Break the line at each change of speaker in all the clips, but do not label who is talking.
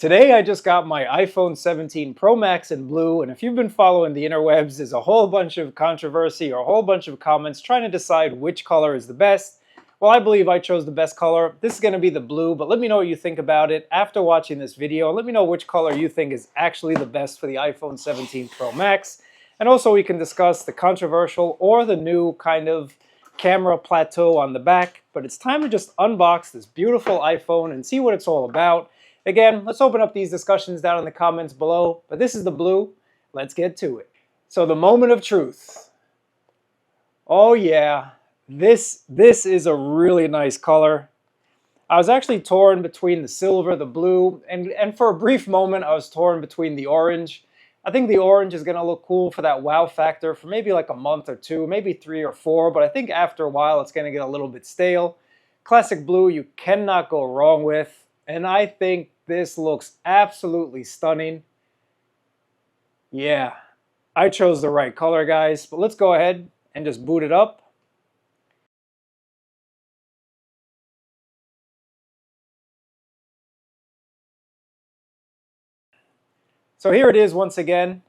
Today I just got my iPhone 17 Pro Max in blue, and if you've been following the interwebs, there's a whole bunch of controversy or a whole bunch of comments trying to decide which color is the best. Well, I believe I chose the best color. This is going to be the blue, but let me know what you think about it after watching this video. Let me know which color you think is actually the best for the iPhone 17 Pro Max. And also we can discuss the controversial or the new kind of camera plateau on the back. But it's time to just unbox this beautiful iPhone and see what it's all about. Again, let's open up these discussions down in the comments below, but this is the blue. Let's get to it. So the moment of truth. Oh yeah, this is a really nice color. I was actually torn between the silver, the blue, and for a brief moment I was torn between the orange. I think the orange is gonna look cool for that wow factor for maybe like a month or two, maybe 3 or 4, but I think after a while it's gonna get a little bit stale. Classic blue you cannot go wrong with. And I think this looks absolutely stunning. Yeah, I chose the right color, guys. But let's go ahead and just boot it up. So here it is once again.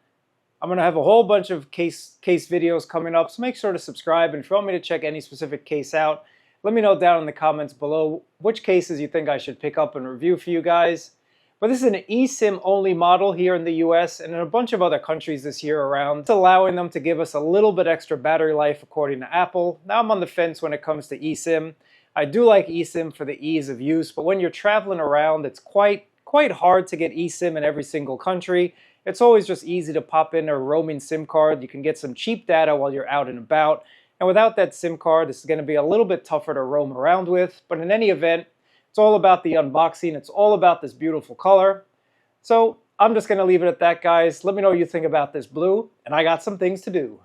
I'm going to have a whole bunch of case videos coming up, so make sure to subscribe. And if you want me to check any specific case out, let me know down in the comments below which cases you think I should pick up and review for you guys. But this is an eSIM only model here in the US and in a bunch of other countries this year around. It's allowing them to give us a little bit extra battery life according to Apple. Now I'm on the fence when it comes to eSIM. I do like eSIM for the ease of use, but when you're traveling around, it's quite hard to get eSIM in every single country. It's always just easy to pop in a roaming SIM card. You can get some cheap data while you're out and about. And without that SIM card, this is going to be a little bit tougher to roam around with. But in any event, it's all about the unboxing. It's all about this beautiful color. So I'm just going to leave it at that, guys. Let me know what you think about this blue, and I got some things to do.